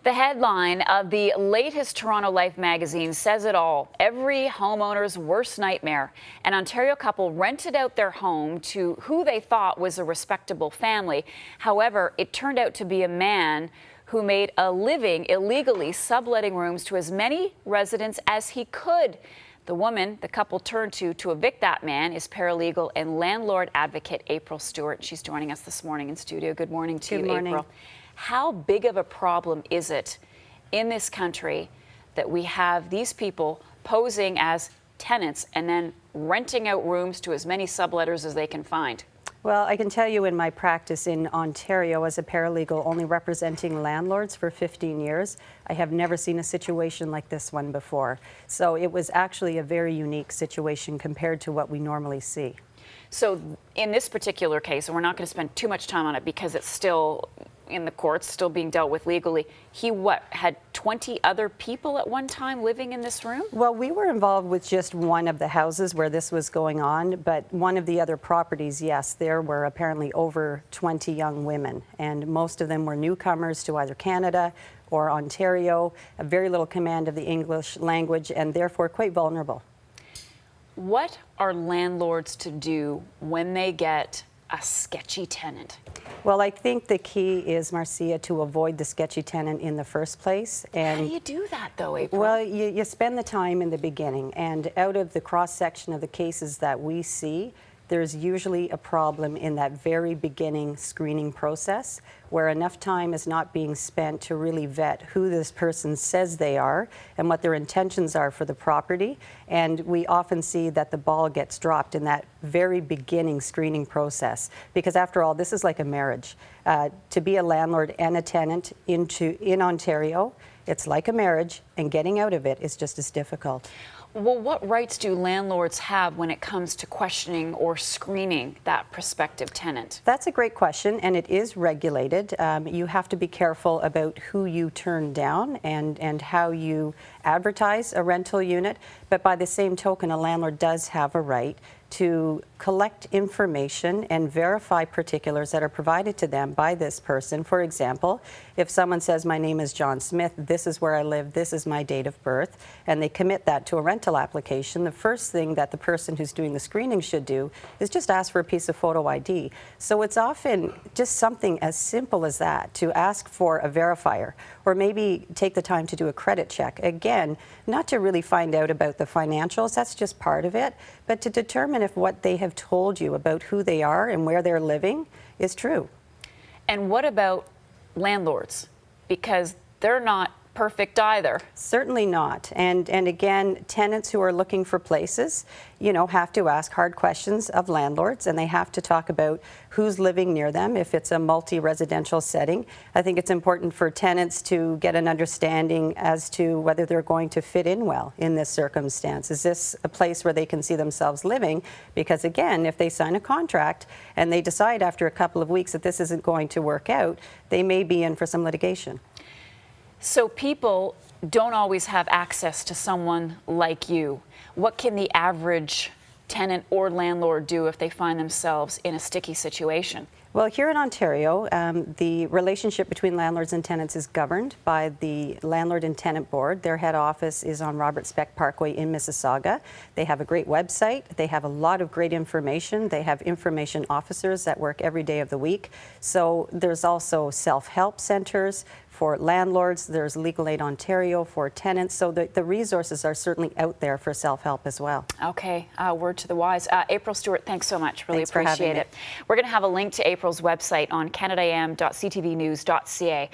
The headline of the latest Toronto Life magazine says it all. Every homeowner's worst nightmare. An Ontario couple rented out their home to who they thought was a respectable family. However, it turned out to be a man who made a living illegally subletting rooms to as many residents as he could. The woman the couple turned to evict that man is paralegal and landlord advocate April Stewart. She's joining us this morning in studio. Good morning to you, April. How big of a problem is it in this country that we have these people posing as tenants and then renting out rooms to as many subletters as they can find? Well, I can tell you in my practice in Ontario as a paralegal, only representing landlords for 15 years, I have never seen a situation like this one before. So it was actually a very unique situation compared to what we normally see. So in this particular case, and we're not going to spend too much time on it because it's still in the courts, still being dealt with legally, he had 20 other people at one time living in this room? Well, we were involved with just one of the houses where this was going on, but one of the other properties, yes, there were apparently over 20 young women, and most of them were newcomers to either Canada or Ontario, a very little command of the English language, and therefore quite vulnerable. What are landlords to do when they get a sketchy tenant? Well, I think the key is, Marcia, to avoid the sketchy tenant in the first place. And how do you do that, though, April? Well, you spend the time in the beginning, and out of the cross-section of the cases that we see, there's usually a problem in that very beginning screening process where enough time is not being spent to really vet who this person says they are and what their intentions are for the property. And we often see that the ball gets dropped in that very beginning screening process because, after all, this is like a marriage. To be a landlord and a tenant in Ontario, it's like a marriage, and getting out of it is just as difficult. Well, what rights do landlords have when it comes to questioning or screening that prospective tenant? That's a great question, and it is regulated. You have to be careful about who you turn down and how you advertise a rental unit. But by the same token, a landlord does have a right to collect information and verify particulars that are provided to them by this person. For example, if someone says, my name is John Smith, this is where I live, this is my date of birth, and they commit that to a rental application, the first thing that the person who's doing the screening should do is just ask for a piece of photo ID. So it's often just something as simple as that, to ask for a verifier, or maybe take the time to do a credit check. Again, not to really find out about the financials, that's just part of it, but to determine if what they have told you about who they are and where they're living is true. And what about landlords? Because they're not perfect either. Certainly not. And again, tenants who are looking for places, have to ask hard questions of landlords, and they have to talk about who's living near them if it's a multi-residential setting. I think it's important for tenants to get an understanding as to whether they're going to fit in well in this circumstance. Is this a place where they can see themselves living? Because again, if they sign a contract and they decide after a couple of weeks that this isn't going to work out, they may be in for some litigation. So people don't always have access to someone like you. What can the average tenant or landlord do if they find themselves in a sticky situation? Well, here in Ontario, the relationship between landlords and tenants is governed by the Landlord and Tenant Board. Their head office is on Robert Speck Parkway in Mississauga. They have a great website. They have a lot of great information. They have information officers that work every day of the week. So there's also self-help centers for landlords. There's Legal Aid Ontario for tenants. So the resources are certainly out there for self-help as well. Okay, word to the wise. April Stewart, thanks so much. Really Thanks for appreciate having it. We're going to have a link to April's website on canadaam.ctvnews.ca.